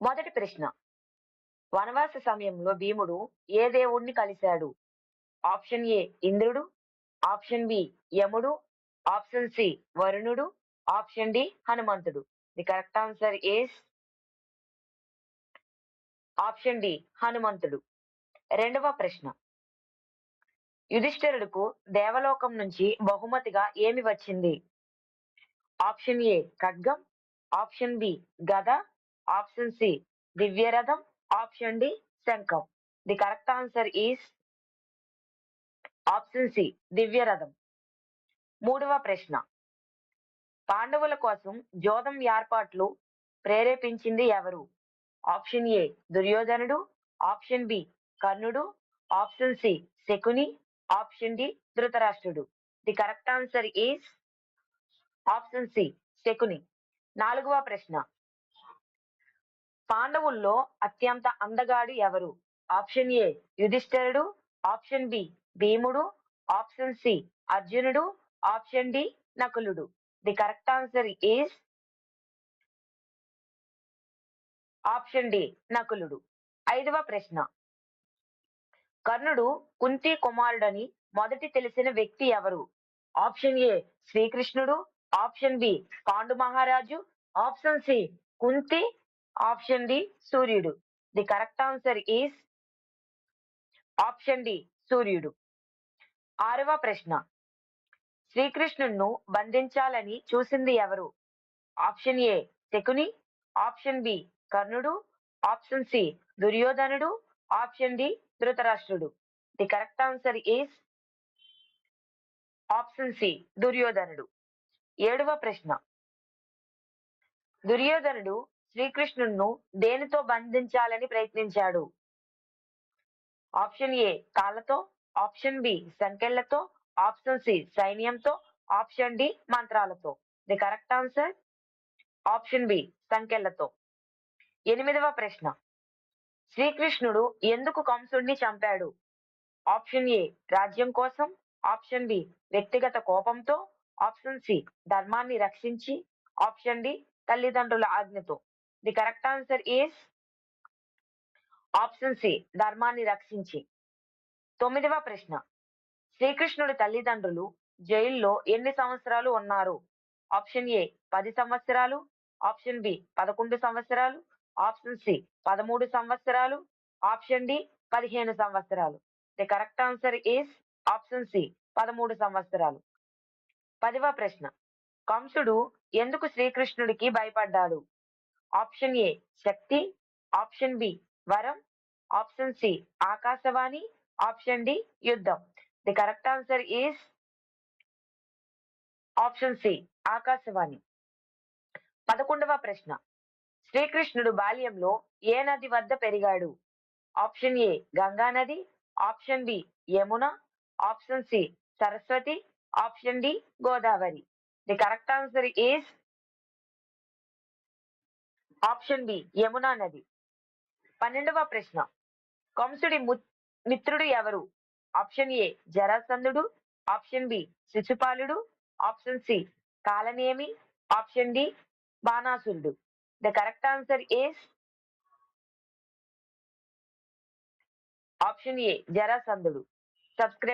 మొదటి ప్రశ్న. వనవాస సమయంలో భీముడు ఏ దేవుణ్ణి కలిశాడు? ఆప్షన్ ఏ ఇంద్రుడు, ఆప్షన్ బి యముడు, ఆప్షన్ సి వరుణుడు, ఆప్షన్ డి హనుమంతుడు. The correct answer is option D హనుమంతుడు. రెండవ ప్రశ్న. యుధిష్ఠిరుడుకు దేవలోకం నుంచి బహుమతిగా ఏమి వచ్చింది? ఆప్షన్ ఏ ఖడ్గం, ఆప్షన్ బి గద, ఆప్షన్ సి దివ్యరథం, ఆప్షన్ డి శంఖం. The correct answer is option C దివ్యరథం. మూడవ ప్రశ్న. పాండవుల కోసం జోదం ఏర్పాట్లు ప్రేరేపించింది ఎవరు? ఆప్షన్ ఏ దుర్యోధనుడు, ఆప్షన్ బి కర్ణుడు, option C Shakuni, option D ధృతరాష్ట్రుడు. The correct answer is option C Shakuni. నాలుగవ ప్రశ్న. పాండవుల్లో అత్యంత అందగాడు ఎవరు? ఆప్షన్ ఏ యుధిష్ఠిరుడు, ఆప్షన్ బి భీముడు, ఆప్షన్ సి అర్జునుడు, ఆప్షన్ డి నకులుడు. The correct answer is option D నకులుడు. ఐదవ ప్రశ్న. కర్ణుడు కుంతి కుమారుడని మొదటి తెలిసిన వ్యక్తి ఎవరు? ఆప్షన్ ఏ శ్రీకృష్ణుడు, ఆప్షన్ బి పాండు మహారాజు, option C Kunti, option D సూర్యుడు. The correct answer is option D సూర్యుడు. ఆరవ ప్రశ్న. శ్రీకృష్ణుణ్ణి బంధించాలని చూసింది ఎవరు? Option A Shakuni, option B కర్ణుడు, ఆప్షన్ సి దుర్యోధనుడు, ఆప్షన్ డి ధృతరాష్ట్రుడు. The correct answer is option C దుర్యోధనుడు. ఏడవ ప్రశ్న. దుర్యోధనుడు శ్రీకృష్ణుణ్ణి దేనితో బంధించాలని ప్రయత్నించాడు? ఆప్షన్ ఏ తాళ్లతో, ఆప్షన్ బి సంకెళ్లతో, ఆప్షన్ సి సైన్యంతో, ఆప్షన్ డి మంత్రాలతో. The correct answer option B సంకెళ్లతో. ఎనిమిదవ ప్రశ్న. శ్రీకృష్ణుడు ఎందుకు కంసుడిని చంపాడు? ఆప్షన్ ఏ రాజ్యం కోసం, ఆప్షన్ బి వ్యక్తిగత కోపంతో, ఆప్షన్ సి ధర్మాన్ని రక్షించి, ఆప్షన్ డి తల్లిదండ్రుల ఆజ్ఞతో. The correct answer is option C ధర్మాన్ని రక్షించి. తొమ్మిదవ ప్రశ్న. శ్రీకృష్ణుడి తల్లిదండ్రులు జైల్లో ఎన్ని సంవత్సరాలు ఉన్నారు? ఆప్షన్ ఏ 10 సంవత్సరాలు, ఆప్షన్ బి 11 సంవత్సరాలు, ఆప్షన్ సి 13 సంవత్సరాలు, ఆప్షన్ డి 15 సంవత్సరాలు. The correct answer is option C 13 సంవత్సరాలు. 10వ ప్రశ్న. కంసుడు ఎందుకు శ్రీకృష్ణుడికి భయపడ్డాడు? ఆప్షన్ ఏ శక్తి, ఆప్షన్ బి వరం, ఆప్షన్ సి ఆకాశవాణి, ఆప్షన్ డి యుద్ధం. The correct answer is option C ఆకాశవాణి. 11వ ప్రశ్న. శ్రీకృష్ణుడు బాల్యంలో ఏ నది వద్ద పెరిగాడు? ఆప్షన్ ఏ గంగా నది, option B Yamuna, option C Saraswati, option D Godavari. The correct answer is option B Yamuna నది. 12వ ప్రశ్న. కంసుడి మిత్రుడు ఎవరు? ఆప్షన్ ఏ జరాసంధుడు, ఆప్షన్ బి శిశుపాలుడు, option C Kalanemi, option D బాణాసురుడు. The correct answer is option A జరాసంధుడు. సబ్స్క్రైబ్